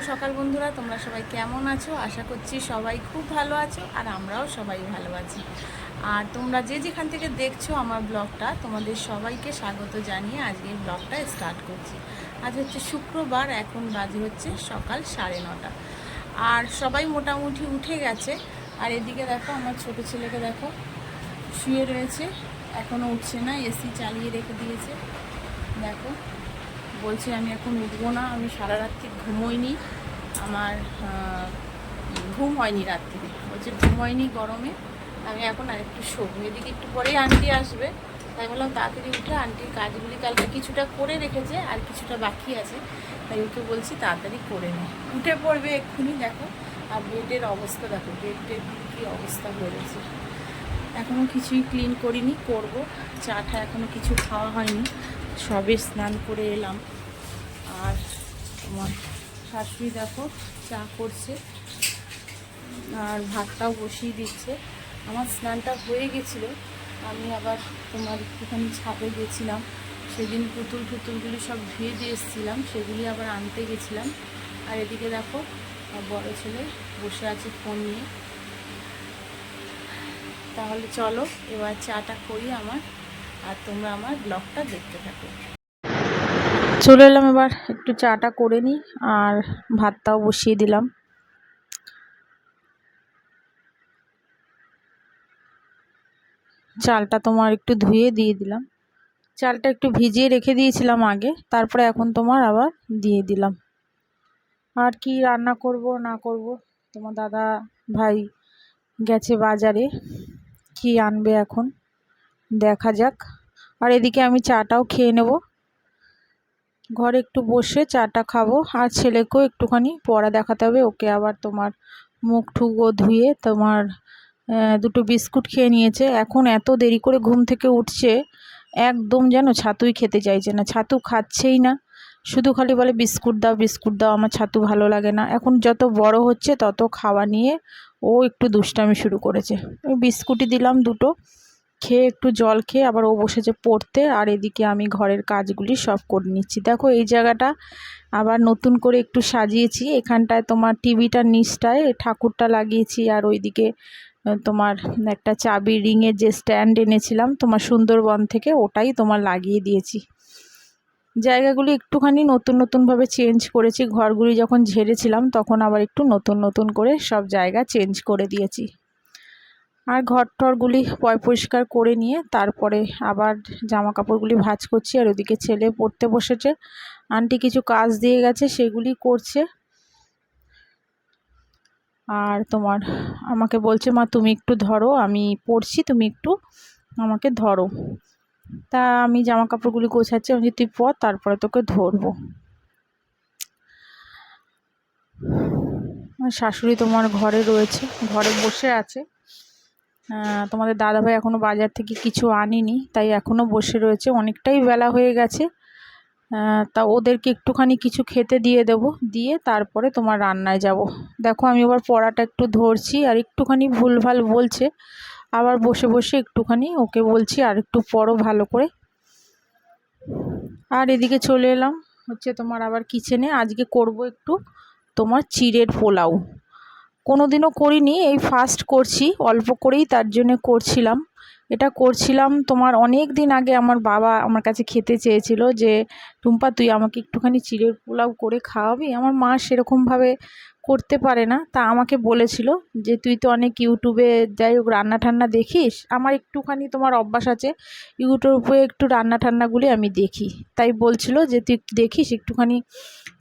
সকাল বন্ধুরা, তোমরা সবাই কেমন আছো? আশা করছি সবাই খুব ভালো আছো, আর আমরাও সবাই ভালো আছি। আর তোমরা যে যেখান থেকে দেখছো আমার ব্লগটা, তোমাদের সবাইকে স্বাগত জানিয়ে আজকে ব্লগটা স্টার্ট করছি। আজ হচ্ছে শুক্রবার, এখন বাজে হচ্ছে সকাল 9:30। আর সবাই মোটামুটি উঠে গেছে। আর এদিকে দেখো, আমার ছোট ছেলেকে দেখো শুয়ে রয়েছে, এখনও উঠছে না, এসি চালিয়ে রেখে দিয়েছে। দেখো, বলছি আমি এখন উঠবো না, আমি সারা রাত্রি ঘুমোইনি, আমার ঘুম হয়নি রাত্রিরে। বলছে ঘুম হয়নি গরমে, আমি এখন আর একটু শোবো। এদিকে একটু পরেই আন্টি আসবে, তাই বললাম তাড়াতাড়ি উঠে আন্টির কাজগুলি কালকে কিছুটা করে রেখেছে, আর কিছুটা বাকি আছে, তাই ওকে বলছি তাড়াতাড়ি করে নে, উঠে পড়বে এক্ষুনি। দেখো, আর বেডের অবস্থা দেখো, বেডের কী অবস্থা করেছে। এখনও কিছুই ক্লিন করিনি, করব। চাটা এখনও কিছু খাওয়া হয়নি, সবে স্নান করে এলাম। আর তোমার শাশুড়ি দেখো চা করছে, আর ভাতটাও বসিয়ে দিচ্ছে। আমার স্নানটা হয়ে গেছিলো, আমি আবার তোমার একটুখানি ছাদে গেছিলাম, সেদিন পুতুলগুলি সব ধুয়ে দিয়ে এসেছিলাম, সেগুলি আবার আনতে গেছিলাম। আর এদিকে দেখো বড় ছেলে বসে আছে ফোন নিয়ে। তাহলে চলো এবার চাটা করি আমার, আর তোমরা আমার ব্লগটা দেখতে থাকো। চলে এলাম, এবার একটু চাটা করে নিই, আর ভাতটাও বসিয়ে দিলাম। চালটা তোমার একটু ধুয়ে দিয়ে দিলাম, চালটা একটু ভিজিয়ে রেখে দিয়েছিলাম আগে, তারপরে এখন তোমার আবার দিয়ে দিলাম। আর কি রান্না করব না করব, তোমার দাদা ভাই গেছে বাজারে, কি আনবে এখন দেখা যাক। আর এদিকে আমি চাটাও খেয়ে নেব, ঘরে একটু বসে চাটা খাবো। আর ছেলেকেও একটুখানি পড়া দেখাতে হবে, ওকে আবার তোমার মুখ ঠুকো ধুয়ে তোমার দুটো বিস্কুট খেয়ে নিয়েছে। এখন এত দেরি করে ঘুম থেকে উঠছে, একদম যেন ছাতুই খেতে চাইছে না, ছাতু খাচ্ছেই না, শুধু খালি বলে বিস্কুট দাও বিস্কুট দাও, আমার ছাতু ভালো লাগে না। এখন যত বড় হচ্ছে তত খাওয়া নিয়ে ও একটু দুষ্টামি শুরু করেছে। ওই বিস্কুটই দিলাম দুটো, খেয়ে একটু জল খেয়ে আবার ও বসেছে পড়তে। আর এদিকে আমি ঘরের কাজগুলি সব করে নিচ্ছি। দেখো এই জায়গাটা আবার নতুন করে একটু সাজিয়েছি, এখানটায় তোমার টিভিটার নিচটায় ঠাকুরটা লাগিয়েছি, আর ওইদিকে তোমার একটা চাবি রিংয়ের যে স্ট্যান্ড এনেছিলাম তোমার সুন্দরবন থেকে, ওটাই তোমার লাগিয়ে দিয়েছি। জায়গাগুলি একটুখানি নতুনভাবে চেঞ্জ করেছি, ঘরগুলি যখন ঝেড়েছিলাম তখন আবার একটু নতুন করে সব জায়গা চেঞ্জ করে দিয়েছি। আর ঘর টরগুলি পরিষ্কার করে নিয়ে তারপরে আবার জামা কাপড়গুলি ভাঁজ করছি। আর ওদিকে ছেলে পড়তে বসেছে, আন্টি কিছু কাজ দিয়ে গেছে সেগুলি করছে। আর তোমার আমাকে বলছে মা তুমি একটু ধরো, আমি পড়ছি, তুমি একটু আমাকে ধরো। তা আমি জামা কাপড়গুলি গোছাচ্ছি, আমি তুই পর, তারপরে তোকে ধরবো। শাশুড়ি তোমার ঘরে রয়েছে, ঘরে বসে আছে। তোমাদের দাদাভাই এখনও বাজার থেকে কিছু আনিনি, তাই এখনও বসে রয়েছে, অনেকটাই বেলা হয়ে গেছে। তা ওদেরকে একটুখানি কিছু খেতে দিয়ে দেব, দিয়ে তারপরে তোমার রান্নায় যাব। দেখো আমি আবার পড়াটা একটু ধরছি, আর একটুখানি ভুলভাল বলছে, আবার বসে বসে একটুখানি ওকে বলছি আর একটু পড়ো ভালো করে। আর এদিকে চলে এলাম হচ্ছে তোমার আবার কিচেনে, আজকে করব একটু তোমার চিড়ের পোলাও। কোনো দিনও করিনি, এই ফার্স্ট করছি, অল্প করেই তার জন্য করছিলাম। এটা করছিলাম তোমার অনেক দিন আগে, আমার বাবা আমার কাছে খেতে চেয়েছিল যে টুম্পা তুই আমাকে একটুখানি চিড়ের পোলাও করে খাওয়াবি। আমার মা সেরকমভাবে করতে পারে না, তা আমাকে বলেছিল যে তুই তো অনেক ইউটিউবে যাই হোক রান্না ঠান্না দেখিস, আমার একটুখানি তোমার অভ্যাস আছে ইউটিউবে একটু রান্না ঠান্নাগুলি আমি দেখি, তাই বলছিল যে তুই দেখিস একটুখানি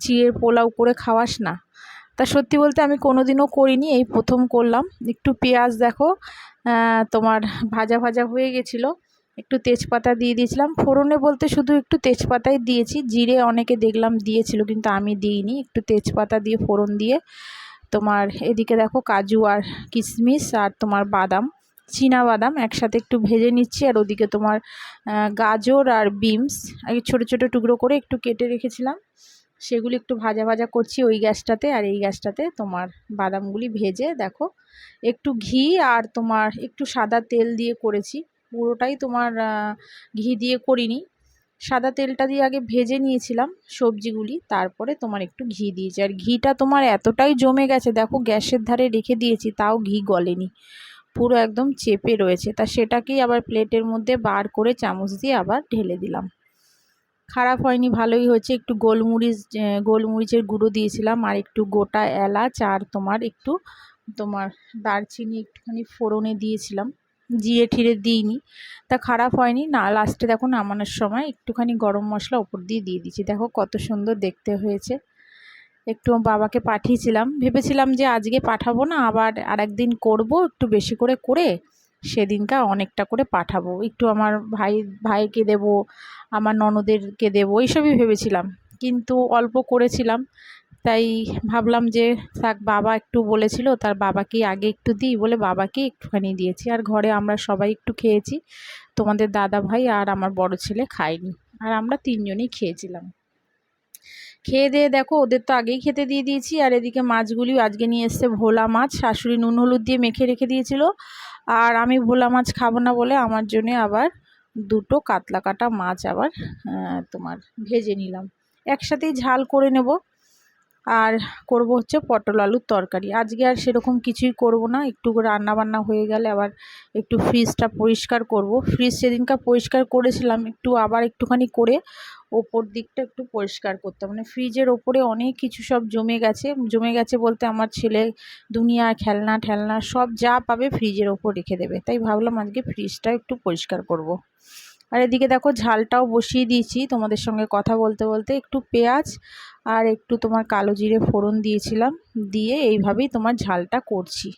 চিড়ের পোলাও করে খাওয়াস না। তা সত্যি বলতে আমি কোনো দিনও করিনি, এই প্রথম করলাম। একটু পেঁয়াজ দেখো তোমার ভাজা ভাজা হয়ে গেছিলো, একটু তেজপাতা দিয়ে দিয়েছিলাম ফোড়নে, বলতে শুধু একটু তেজপাতাই দিয়েছি, জিরে অনেকে দেখলাম দিয়েছিল কিন্তু আমি দিইনি, একটু তেজপাতা দিয়ে ফোড়ন দিয়ে তোমার এদিকে দেখো কাজু আর কিশমিশ আর তোমার বাদাম চীনা বাদাম একসাথে একটু ভেজে নিচ্ছি। আর ওদিকে তোমার গাজর আর বিনস আগে ছোটো ছোটো টুকরো করে একটু কেটে রেখেছিলাম, সেগুলি একটু ভাজা ভাজা করছি ওই গ্যাসটাতে। আর এই গ্যাসটাতে তোমার বাদামগুলি ভেজে দেখো একটু ঘি আর তোমার একটু সাদা তেল দিয়ে করেছি, পুরোটাই তোমার ঘি দিয়ে করিনি, সাদা তেলটা দিয়ে আগে ভেজে নিয়েছিলাম সবজিগুলি, তারপরে তোমার একটু ঘি দিয়েছি। আর ঘিটা তোমার এতটাই জমে গেছে, দেখো গ্যাসের ধারে রেখে দিয়েছি তাও ঘি গলেনি, পুরো একদম চেপে রয়েছে। তা সেটাকেই আবার প্লেটের মধ্যে বার করে চামচ দিয়ে আবার ঢেলে দিলাম। খারাপ হয়নি, ভালোই হয়েছে। একটু গোলমরিচের গুঁড়ো দিয়েছিলাম, আর একটু গোটা এলাচ, আর তোমার একটু তোমার দারচিনি একটুখানি ফোড়নে দিয়েছিলাম, জিরে ঠিরে দিইনি। তা খারাপ হয়নি না। লাস্টে দেখো নামানোর সময় একটুখানি গরম মশলা ওপর দিয়ে দিয়েছি। দেখো কত সুন্দর দেখতে হয়েছে। একটু বাবাকে পাঠিয়েছিলাম, ভেবেছিলাম যে আজকে পাঠাবো না, আবার আরেকদিন করব একটু বেশি করে করে, সেদিনকা অনেকটা করে পাঠাবো। একটু আমার ভাইকে দেব, আমার ননদেরকে দেবো, এইসবই ভেবেছিলাম, কিন্তু অল্প করেছিলাম। তাই ভাবলাম যে থাক, বাবা একটু বলেছিল, তার বাবাকেই আগে একটু দিই বলে বাবাকে একটুখানি দিয়েছি। আর ঘরে আমরা সবাই একটু খেয়েছি, তোমাদের দাদা ভাই আর আমার বড় ছেলে খায়নি, আর আমরা তিনজনেই খেয়েছিলাম। খেয়ে দিয়ে দেখো ওদের তো আগেই খেতে দিয়ে দিয়েছি। আর এদিকে মাছগুলি আজকে নিয়ে এসছে ভোলা মাছ, শাশুড়ি নুন হলুদ দিয়ে মেখে রেখে দিয়েছিল। আর আমি ভোলা মাছ খাবো না বলে আমার জন্য আবার দুটো কাতলা কাটা মাছ আবার তোমার ভেজে নিলাম, একসাথেই ঝাল করে নেব। আর করব হচ্ছে পটল আলুর তরকারি। আজকে আর সেরকম কিছুই করব না, একটু রান্না বান্না হয়ে গেলে আবার একটু ফ্রিজটা পরিষ্কার করব। ফ্রিজ সেদিনকার পরিষ্কার করেছিলাম, একটু আবার একটুখানি করে ওপর দিকটা একটু পরিষ্কার করতাম। মানে ফ্রিজের ওপরে অনেক কিছু সব জমে গেছে বলতে আমার ছেলে দুনিয়া খেলনা ঠেলনা সব যা পাবে ফ্রিজের ওপর রেখে দেবে। তাই ভাবলাম আজকে ফ্রিজটা একটু পরিষ্কার করব। আর এদিকে দেখো ঝালটাও বসিয়ে দিয়েছি, তোমাদের সঙ্গে কথা বলতে বলতে। একটু পেঁয়াজ আর একটু তোমার কালো জিরে ফোড়ন দিয়েছিলাম, দিয়ে এইভাবেই তোমার ঝালটা করছি।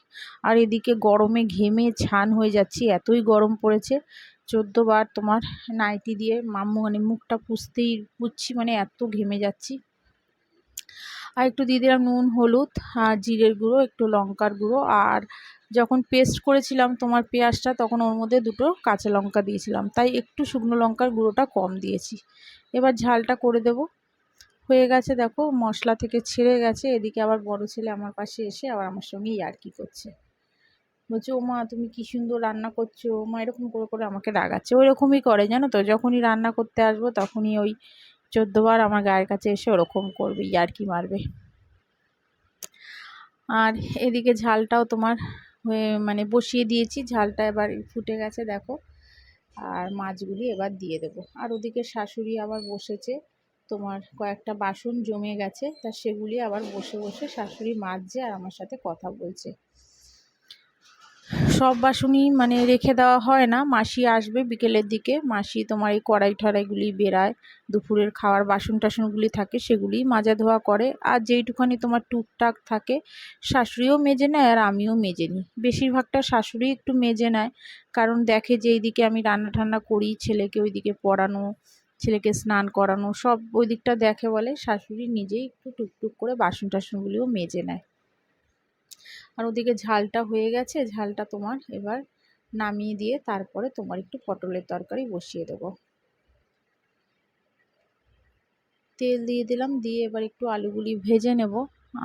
আর এদিকে গরমে ঘেমে ছান হয়ে যাচ্ছি, এতই গরম পড়েছে। 14 বার তোমার নাইটি দিয়ে মানে মুখটা পুছছি, মানে এত ঘেমে যাচ্ছি। আর একটু দিয়ে দিলাম নুন হলুদ আর জিরের গুঁড়ো, একটু লঙ্কার গুঁড়ো। আর যখন পেস্ট করেছিলাম তোমার পেঁয়াজটা, তখন ওর মধ্যে দুটো কাঁচা লঙ্কা দিয়েছিলাম, তাই একটু শুকনো লঙ্কার গুঁড়োটা কম দিয়েছি। এবার ঝালটা করে দেব। হয়ে গেছে দেখো, মশলা থেকে ছেড়ে গেছে। এদিকে আবার বড় ছেলে আমার পাশে এসে আবার আমার সঙ্গে ইয়ার্কি করছে, বলছে ও মা তুমি কি সুন্দর রান্না করছো, মা এরকম করে করে আমাকে রাগাচ্ছে। ওই রকমই করে জানো তো, যখনই রান্না করতে আসবো তখনই ওই 14 বার আমার গায়ের কাছে এসে ওরকম করবে, ইয়ার্কি মারবে। আর এদিকে ঝালটাও তোমার মানে বসিয়ে দিয়েছি, ঝালটা এবার ফুটে গেছে দেখো। আর মাছগুলি এবার দিয়ে দেবো। আর ওদিকে শাশুড়ি আবার বসেছে, তোমার কয়েকটা বাসন জমে গেছে, তা সেগুলি আবার বসে বসে শাশুড়ি মাজছে আর আমার সাথে কথা বলছে। সব বাসনই মানে রেখে দেওয়া হয় না, মাসি আসবে বিকেলের দিকে, মাসি তোমার এই কড়াই ঠড়াইগুলি বেরায়, দুপুরের খাওয়ার বাসন টাসনগুলি থাকে সেগুলি মাজা ধোয়া করে। আর যেইটুখানি তোমার টুকটাক থাকে শাশুড়িও মেজে নেয় আর আমিও মেজে নিই। বেশিরভাগটা শাশুড়ি একটু মেজে নেয়, কারণ দেখে যে এইদিকে আমি রান্না ঠান্না করি, ছেলেকে ওইদিকে পড়ানো, ছেলেকে স্নান করানো সব ওই দিকটা দেখে বলে শাশুড়ি নিজেই একটু টুকটুক করে বাসন টাসনগুলিও মেজে নেয়। আর ওদিকে ঝালটা হয়ে গেছে, ঝালটা তোমার এবার নামিয়ে দিয়ে তারপরে তোমার একটু পটলের তরকারি বসিয়ে দেবো। তেল দিয়ে দিলাম, দিয়ে এবার একটু আলুগুলি ভেজে নেব।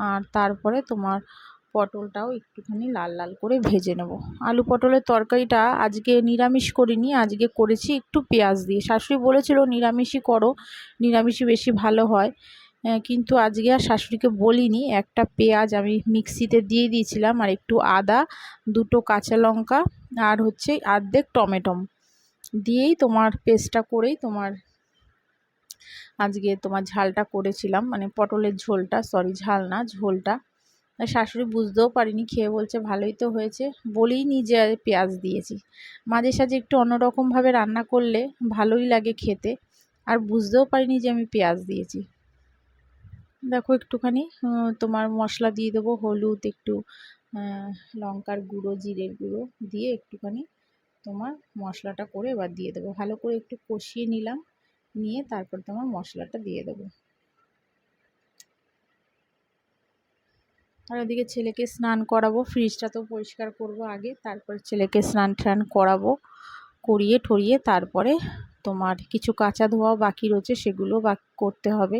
আর তারপরে তোমার পটলটাও একটুখানি লাল লাল করে ভেজে নেব। আলু পটলের তরকারিটা আজকে নিরামিষ করিনি, আজকে করেছি একটু পেঁয়াজ দিয়ে। শাশুড়ি বলেছিল নিরামিষই করো, নিরামিষই বেশি ভালো হয়, কিন্তু আজকে আর শাশুড়িকে বলিনি। একটা পেঁয়াজ আমি মিক্সিতে দিয়ে দিয়েছিলাম, আর একটু আদা, দুটো কাঁচা লঙ্কা, আর হচ্ছে অর্ধেক টমেটো দিয়েই তোমার পেস্টটা করেই তোমার আজকে তোমার ঝালটা করেছিলাম, মানে পটলের ঝোলটা, সরি ঝাল না ঝোলটা। শাশুড়ি বুঝতেও পারিনি, খেয়ে বলছে ভালোই তো হয়েছে, বলিনি যে পেঁয়াজ দিয়েছি। মাঝে সাঝে একটু অন্যরকমভাবে রান্না করলে ভালোই লাগে খেতে, আর বুঝতেও পারিনি যে আমি পেঁয়াজ দিয়েছি। দেখো একটুখানি তোমার মশলা দিয়ে দেবো, হলুদ, একটু লঙ্কার গুঁড়ো, জিরের গুঁড়ো দিয়ে একটুখানি তোমার মশলাটা করে এবার দিয়ে দেবো। ভালো করে একটু কষিয়ে নিলাম, নিয়ে তারপর তোমার মশলাটা দিয়ে দেবো। আর ওদিকে ছেলেকে স্নান করাবো, ফ্রিজটা তো পরিষ্কার করব আগে, তারপর ছেলেকে স্নান টান করাবো, করিয়ে ঠরিয়ে তারপরে তোমার কিছু কাঁচা ধোয়াও বাকি রয়েছে, সেগুলো করতে হবে।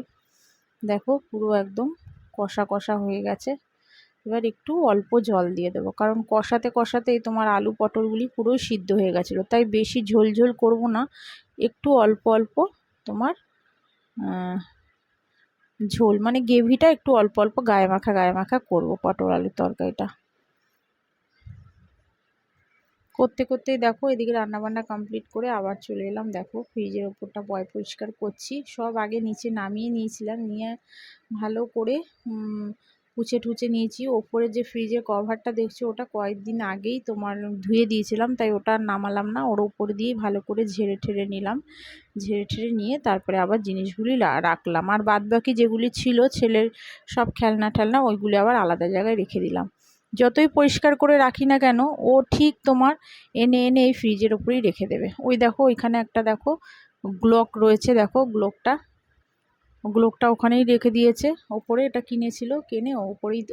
দেখো পুরো একদম কষা কষা হয়ে গেছে। এবার একটু অল্প জল দিয়ে দেবো, কারণ কষাতে কষাতেই তোমার আলু পটলগুলি পুরোই সিদ্ধ হয়ে গেছিলো, তাই বেশি ঝোল ঝোল করবো না, একটু অল্প অল্প তোমার ঝোল, মানে গ্রেভিটা একটু অল্প অল্প গায়ে মাখা করবো পটল আলুর তরকারিটা। করতে করতেই দেখো এদিকে রান্নাবান্না কমপ্লিট করে আবার চলে এলাম। দেখো ফ্রিজের ওপরটা পরিষ্কার করছি। সব আগে নিচে নামিয়ে নিয়েছিলাম, নিয়ে ভালো করে পুছে টুচে নিয়েছি। ওপরে যে ফ্রিজের কভারটা দেখছো ওটা কয়েকদিন আগেই তোমার ধুয়ে দিয়েছিলাম, তাই ওটা নামালাম না, ওর উপর দিয়েই ভালো করে ঝেড়ে ঠেড়ে নিলাম। ঝেড়ে ঠেড়ে নিয়ে তারপরে আবার জিনিসগুলি রাখলাম। আর বাদবাকি যেগুলি ছিল ছেলের সব খেলনা টেলনা ওইগুলি আবার আলাদা জায়গায় রেখে দিলাম। যতই পরিষ্কার করে রাখি না কেন ও ঠিক তোমার এনে এনে এই ফ্রিজের ওপরেই রেখে দেবে। ওই দেখো ওইখানে একটা দেখো গ্লোক রয়েছে, দেখো গ্লোকটা ওখানেই রেখে দিয়েছে। ওপরে এটা কিনেছিল, কিনে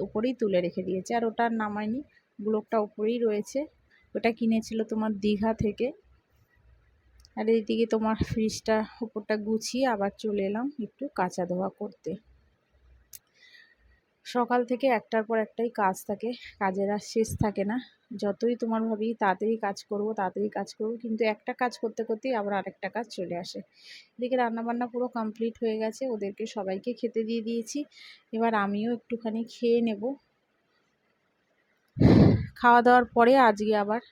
ওপরেই তুলে রেখে দিয়েছে, আর ওটা আর নামায়নি। গ্লোকটা ওপরেই রয়েছে, ওটা কিনেছিল তোমার দীঘা থেকে। আর এইদিকে তোমার ফ্রিজটা উপরটা গুছিয়ে আবার চলে এলাম একটু কাঁচা ধোয়া করতে। সকাল থেকে একটার পর একটাই কাজ থাকে, কাজের আর শেষ থাকে না। যতই তোমার ভাবি তাড়াতাড়ি কাজ করব, কিন্তু একটা কাজ করতে করতেই আবার আরেকটা কাজ চলে আসে। এদিকে রান্নাবান্না পুরো কমপ্লিট হয়ে গেছে, ওদেরকে সবাইকে খেতে দিয়ে দিয়েছি। এবার আমিও একটুখানি খেয়ে নেব। খাওয়া দাওয়ার পরে আজকে আবার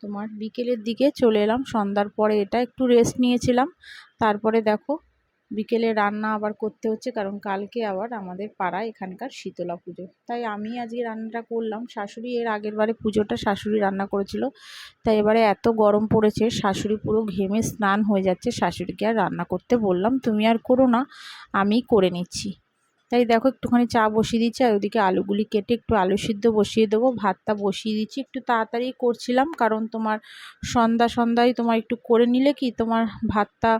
তোমার বিকেলের দিকে চলে এলাম, সন্ধ্যার পরে এটা একটু রেস্ট নিয়েছিলাম। তারপরে দেখো বিকেলে রান্না আবার করতে হচ্ছে, কারণ কালকে আবার আমাদের পাড়ায় এখানকার শীতলা পুজো, তাই আমি আজকে রান্নাটা করলাম। শাশুড়ি এর আগের বারে পুজোটা শাশুড়ি রান্না করেছিল, তাই এবারে এত গরম পড়েছে শাশুড়ি পুরো ঘেমে স্নান হয়ে যাচ্ছে। শাশুড়িকে আর রান্না করতে বললাম, তুমি আর করো না, আমি করে নিচ্ছি। তাই দেখো একটুখানি চা বসিয়ে দিচ্ছি, আর ওদিকে আলুগুলি কেটে একটু আলু সিদ্ধ বসিয়ে দেবো। ভাতটা বসিয়ে দিচ্ছি, একটু তাড়াতাড়ি করছিলাম, কারণ তোমার সন্ধ্যায় তোমার একটু করে নিলে কি তোমার ভাতটা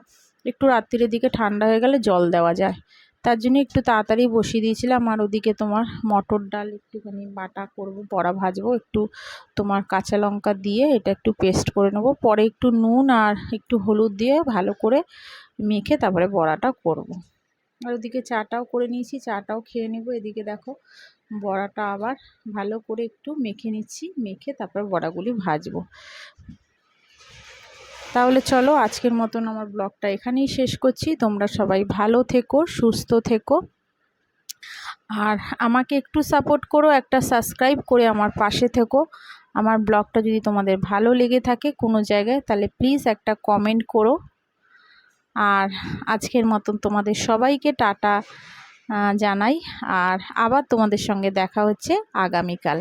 একটু রাত্রির দিকে ঠান্ডা হয়ে গেলে জল দেওয়া যায়, তার জন্য একটু তাড়াতাড়ি বসিয়ে দিয়েছিলাম। আর ওদিকে তোমার মটর ডাল একটুখানি বাটা করব, বড়া ভাজবো, একটু তোমার কাঁচা লঙ্কা দিয়ে এটা একটু পেস্ট করে নেব, পরে একটু নুন আর একটু হলুদ দিয়ে ভালো করে মেখে তারপরে বড়াটা করব। আর ওদিকে চাটাও করে নিয়েছি, চাটাও খেয়ে নেব। এদিকে দেখো বড়াটা আবার ভালো করে একটু মেখে নিচ্ছি, মেখে তারপর বড়াগুলি ভাজবো। তাহলে চলো আজকের মতন আমার ব্লগটা এখানেই শেষ করছি। তোমরা সবাই ভালো থেকো, সুস্থ থেকো, আর আমাকে একটু সাপোর্ট করো, একটা সাবস্ক্রাইব করে আমার পাশে থেকো। আমার ব্লগটা যদি তোমাদের ভালো লেগে থাকে কোনো জায়গায়, তাহলে প্লিজ একটা কমেন্ট করো। আর আজকের মতন তোমাদের সবাইকে টাটা জানাই, আর আবার তোমাদের সঙ্গে দেখা হচ্ছে আগামীকাল।